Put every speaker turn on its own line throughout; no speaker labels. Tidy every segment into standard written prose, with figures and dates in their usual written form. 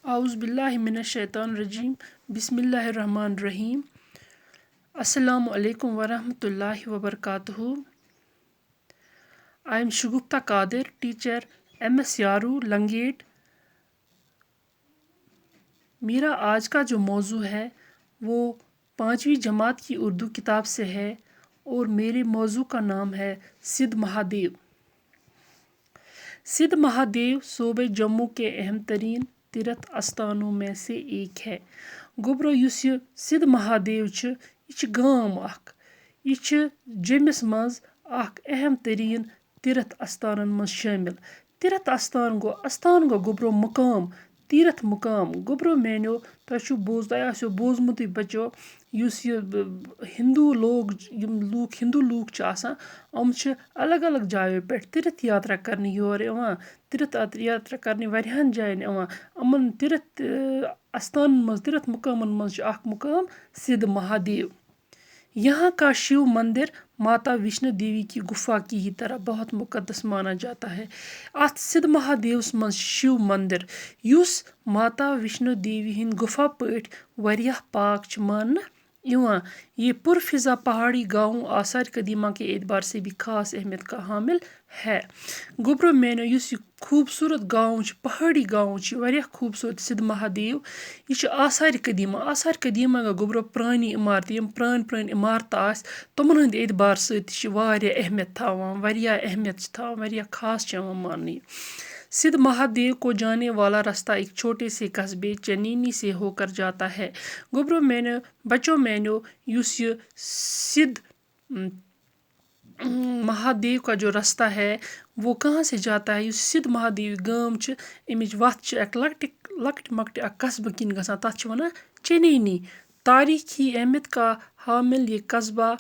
Auzbillahiminash-shaytanir-rajim. Bismillahir-Rahmanir-Rahim. Assalamu alaikum wa rahmatullahi wa barakatuhu. I am Shugupta Qadir, teacher MS यारू Langate. मेरा आज का जो मौजू है वो 5वीं जमात की उर्दू किताब से है और मेरे मौजू का नाम है सिद्ध महादेव। सिद्ध महादेव सूबे जम्मू के अहम तरीन तीर्थ स्थानों में से एक है। गोब्रो युस यह सिद्ध महादेव यह गाम अख यह जमिस मज अख अहम तरीन तीर्थ स्थानन मज शामिल। तीर्थ स्थान गो गोब्रो मुकाम तीर्थ मुकाम गोब्रो मेनो तुह बोजमुत बचो युस हिंदू लोग हिंदू लूक हम अलग अलग जायों पे तीर्थ यात्रा करने योर तीर्थ यात्रा करने वारियान जायन अमन तीर्थ स्थान मज तीर्थ मुकामन मज अख मुकाम सिद्ध महादेव। यहाँ का शिव मंदिर माता विष्णु देवी की गुफा की ही तरह बहुत मुकद्दस माना जाता है। अत सिद्ध महादेव मज शिव मंदिर युस माता विष्णु देवी हिंद गुफा पट वरियाह पाक मानना इवान। ये पुरफिजा पहाड़ी गाँव आसार कदीमा के एतबार से भी खास अहमियत का हामिल है। गोब्रो मेनो युस खूबसूरत गाँव पहाड़ी गाँव वारियाह खूबसूरत सिद्ध महादेव यह आसार कदीमा गोब्रो प्रानी इमारत यम प्रान इमारत तमन हंद एतबार सत अहमियत थावान वारियाह अहमियत थावान वारियाह खास मानने। सिद्ध महादेव को जाने वाला रास्ता एक छोटे से कस्बे चनीनी से होकर जाता है। गोब्रो मैंने बच्चों मैंने युस सिद्ध महादेव का जो रास्ता है वो कहाँ से जाता है। युस सिद्ध महादेव गाम अमिच वत लकट मकट कस्बह किन गसान तथ वनान चनीनी। तारीखी अहमियत का हामिल ये कस्बा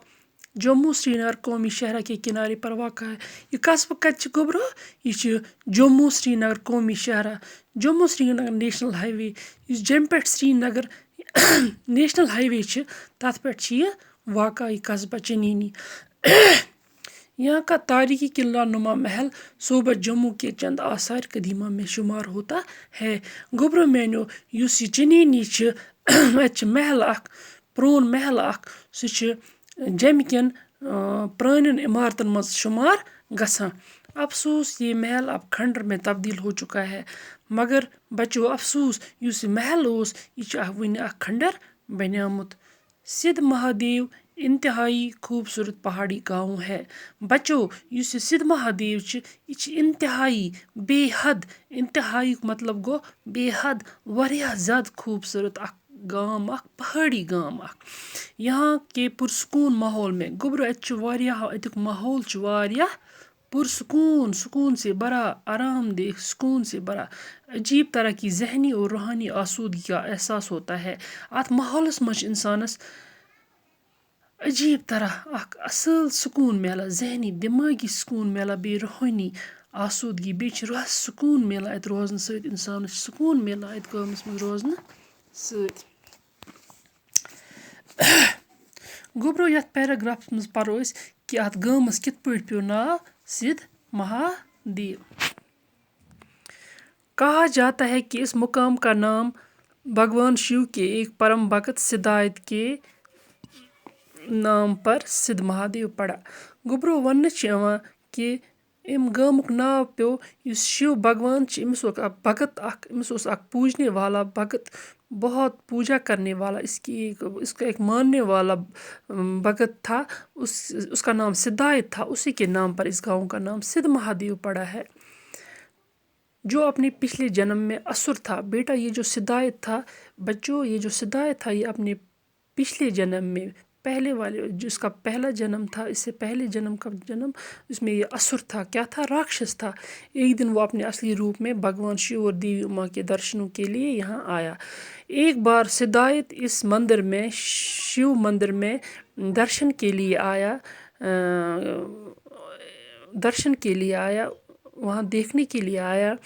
जम्मू श्रीनगर कौमी शहरा के किनारे पर वाक़ है। यह कस्बा कत गोब्रो यह जम्मू श्रीनगर कौमी शहरा जम्मू श्रीनगर नेशनल हाईवे इस जम पे श्रीनगर नेशनल हाईवे तथ पे वाक़ यह कस्बा चनीनी। यहाँ का तारीखी किला नुमा महल सूबा जम्मू के चंद आसार कदीमा में शुमार होता है। गोब्रो मेनो युस चनीनी महल प्रोन महल सह जम कन प्रान इमारतन मज शुमार गसान। अफसोस ये महल अब खंडर में तब्दील हो चुका है। मगर बच्चों अफसोस युस महल यह वन खंडर बनियामुत। सिद्ध महादेव इंतहाई खूबसूरत पहाड़ी गाँव है। बच्चों युस सिद्ध महादेव यह इंतहाई बेहद इंतहाई मतलब गो बेहद वारियाह ज़्यादा खूबसूरत गाम पहाड़ी गाम यहाँ के पुरसकून माहौल में गोब्रो अतुक माहौल वारियाह पुरसकून सुकून से भरा आरामदेह सुकून से भरा अजीब तरह की जहनी और रूहानी आसूदगी का एहसास होता है। अत माहौलस मज इंसानस अजीब तरह असल सुकून मिला जहनी दिमागी सुकून मिला बे रूहानी आसूदगी बे सुकून मिला अत रोजन सत इंसानस सुकून मिला अत गामस मज रोजन सत। गोब्रो यथ पैराग्राफ मज परो कि अत गामस कित पट पे नाव सिद्ध महादेव। कहा जाता है कि इस मुकाम का नाम भगवान शिव के एक परम भक्त सिद्धार्थ के नाम पर सिद्ध महादेव पड़ा। गोब्रो वन कि अम गामुक नाव पे इस शिव भगवान अमिस भगत अमिस पूजने वाला भगत बहुत पूजा करने वाला इसका एक मानने वाला भगत था। उसका नाम सिद्धार्थ था। उसी के नाम पर इस गाँव का नाम सिद्ध महादेव पड़ा है। जो अपने पिछले जन्म में असुर था। बेटा ये जो सिद्धार्थ था बच्चों ये जो सिद्धार्थ था ये अपने पिछले जन्म में पहले वाले जिसका पहला जन्म था इससे पहले जन्म का जन्म इसमें ये असुर था क्या था राक्षस था। एक दिन वो अपने असली रूप में भगवान शिव और देवी उमा के दर्शनों के लिए यहाँ आया। एक बार सिद्धार्थ इस मंदिर में शिव मंदिर में दर्शन के लिए आया वहाँ देखने के लिए आया।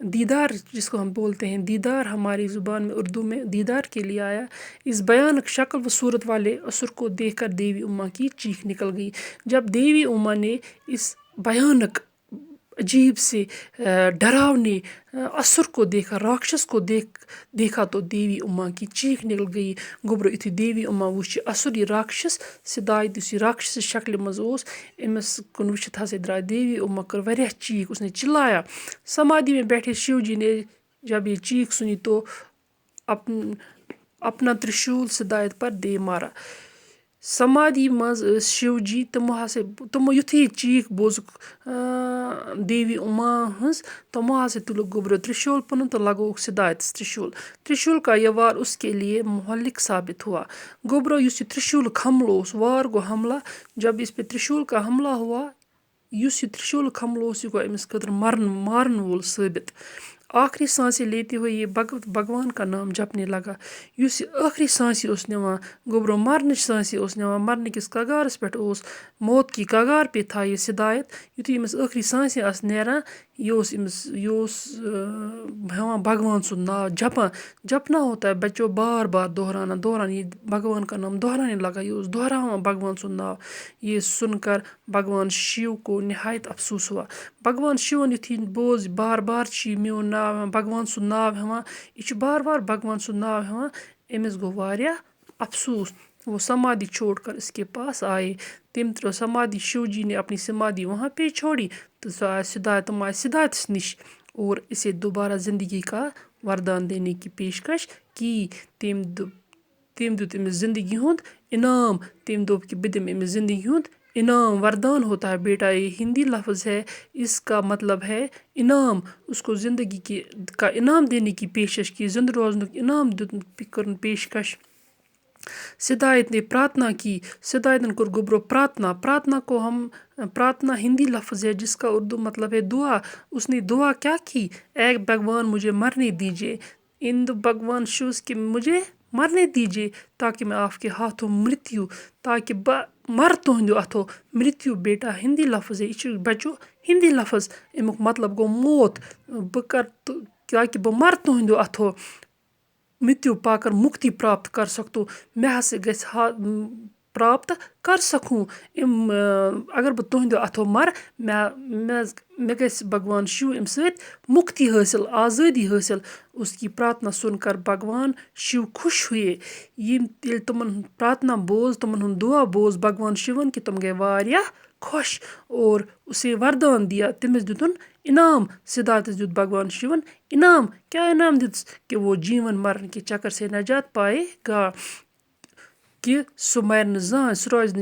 दीदार जिसको हम बोलते हैं दीदार हमारी ज़ुबान में उर्दू में दीदार के लिए आया। इस भयानक शक्ल व सूरत वाले असुर को देखकर देवी उमा की चीख निकल गई। जब देवी उमा ने इस भयानक अजीब से डरावने असुर को देखा, राक्षस को देखा तो देवी उमा की चीख निकल गई। गोबरो युथुय देवी उमा वुछ असुर यह राक्षस सिदायत यह राक्षस शक्ल मज ओस अमिस कुन वुछित हसा द्राय देवी उमा कर वारियाह चीख, उसने चिल्लाया। समाधि में बैठे शिव जी ने जब ये चीख सुनी तो अपना त्रिशूल सिदायत पर दे मारा। समाधि मज शिव जी तमो युथुय चीख बोजुक देवी उमा हंस तमो हसा तुलुक गोबरो त्रिशूल पुन तो लगोक सिदायत त्रिशूल। त्रिशूल का यह वार उसके लिए मुहल्लिक साबित हुआ। गोबरो युस त्रिशूल हमला ओस वार गो हमला। जब इस पे त्रिशूल का हमला हुआ, युस त्रिशूल हमला ओस यह गो अमिस खतर मारन वोल साबित। आखिरी सांसें लेते हुए ये भगवान का नाम जपने लगा। युस आखिरी सांसें ओस निवान गोबरो मरने सांसें ओस निवान, मरने किस कगारस पेट ओस, मौत की कगार पे था ये सिदायत। युथुय अमिस आखिरी सांसें आस नेरान ये ओस हेवान भगवान सुंद नाव जपान। जपना होता है बच्चों बार बार दोहराना ये भगवान का नाम दोहराने लगा। ये ओस दोहरावान भगवान सुंद नाव। ये सुनकर भगवान शिव को निहायत अफसोस हुआ। भगवान शिवन युथुय बोज बार बार मेवन नाव हेवान भगवान सुंद नाव हेवान, यह बार बार भगवान सुंद नाव हेवान, अमिस गो वारियाह अफसोस। वो समाधि छोड़कर इसके पास आए। तिम समाधि शिव जी ने अपनी समाधि वहाँ पे छोड़ी तो तुम आए सिदायत निश और इसे दोबारा ज़िंदगी का वरदान देने की पेशकश की। तिम दुत अमिस ज़िंदगी हुंद इनाम। तिम दोप कि बह दिम अमिस ज़िंदगी हुंद इनाम। वरदान होता है बेटा, ये हिंदी लफ्ज़ है, इसका मतलब है इनाम। उसको ज़िंदगी का इनाम देने की पेशकश की, जिंद रोजनुक इनाम कर पेशकश। सिदायत ने प्रार्थना की। सिदायतन कर गोबरो प्रार्थना। प्रार्थना हिंदी लफ्ज़ है जिसका उर्दू मतलब है दुआ। उसने दुआ क्या की? ऐ भगवान मुझे मरने दीजिए। इंदु भगवान शिव कि मुझे मरने दीजिए ताकि मैं आपके हाथों मृत्यु, ताकि मर तुहंदो अथो। मृत्यु बेटा हिंदी लफ्ज़ है, यह बच्चों हिंदी लफ्ज़, अमुक मतलब गो मौत। ताकि बह मर तुहंदो अथो, मृत्यु पाकर मुक्ति प्राप्त कर सकूँ। मैं हसे गस प्राप्त कर सकूँ। अगर बह तुहंदो अथो मर, मैं गस भगवान शिव अम सत मुक्ति हासिल, आज़ादी हासिल। उसकी प्रार्थना सुनकर भगवान शिव खुश हुए। ये तुमन प्रार्थना बोज, तुमन दुआ बोज भगवान शिवन कि तुम गए वारियाह खुश और उसे वरदान दिया। तिमिस दितुन इनाम। सिदायत दित भगवान शिवन इनाम। क्या इनाम दित? कि वो जीवन मरण के चक्कर से निजात पाएगा, कि सो मर न जान, सो रोज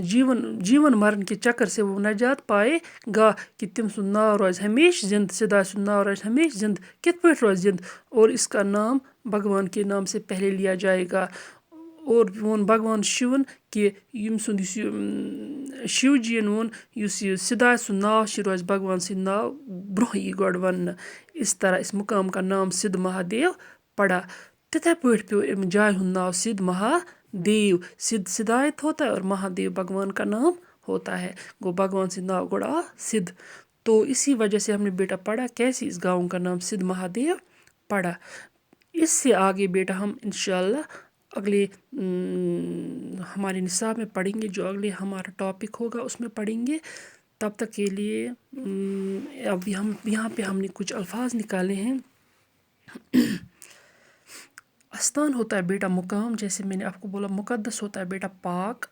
जीवन मरण के चक्कर से वो निजात पाएगा, कि तिम सुंद नाव रोज हमेश जिंद। सिदायत सुंद नाव रोज हमेश जिंद। कित पे रोज जिंद? और इसका नाम भगवान के नाम से पहले लिया जाएगा। और वोन भगवान शिवन कि यम सुंद शिव जी वोन सिदायत सुंद नाव रोज भगवान सिंद नाव ब्रोह यी गोड वन। इस तरह इस मुकाम का नाम सिद्ध महादेव पड़ा। तिथे पे पे अम जाय हुंद नाव सिद्ध महादेव। सिद्ध सिदायत होता है और महादेव भगवान का नाम होता है। गो भगवान सिंद नाव गोड़ा सिद्ध। तो इसी वजह से हमने बेटा पढ़ा कैसे इस गाँव का नाम सिद्ध महादेव पड़ा। इससे आगे बेटा हम इंशाल्लाह अगले हमारे निसाब में पढ़ेंगे, जो अगले हमारा टॉपिक होगा उसमें पढ़ेंगे। तब तक के लिए अब हम यहाँ पे हमने कुछ अल्फाज निकाले हैं। आस्थान होता है बेटा मुकाम, जैसे मैंने आपको बोला। मुकद्दस होता है बेटा पाक।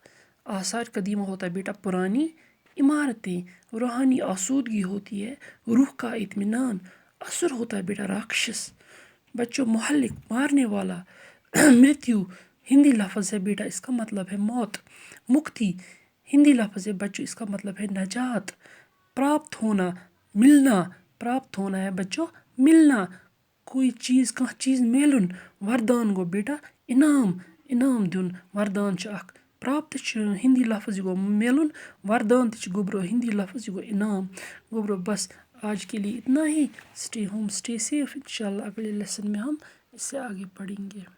आसार कदीमा होता है बेटा पुरानी इमारतें। रूहानी आसूदगी होती है रूह का इत्मीनान। असुर होता है बेटा राक्षस। बच्चों मुहल्लिक मारने वाला। मृत्यु हिंदी लफ्ज़ है बेटा, इसका मतलब है मौत। मुक्ति हिंदी लफ्ज़ है बच्चों, इसका मतलब है नजात। प्राप्त होना मिलना, प्राप्त होना है बच्चों मिलना। कोई चीज़ कह चीज़ मेलुन। वरदान गो बेटा इनाम दुन। वरदान अख प्राप्त हिंदी लफ्ज़ गो मेलुन, वरदान गोबरो हिंदी लफ्ज़ गो इनाम। गोबरो बस आज के लिए इतना ही। Stay home stay safe. इंशाल्लाह अगले लेसन में हम इससे आगे पढ़ेंगे।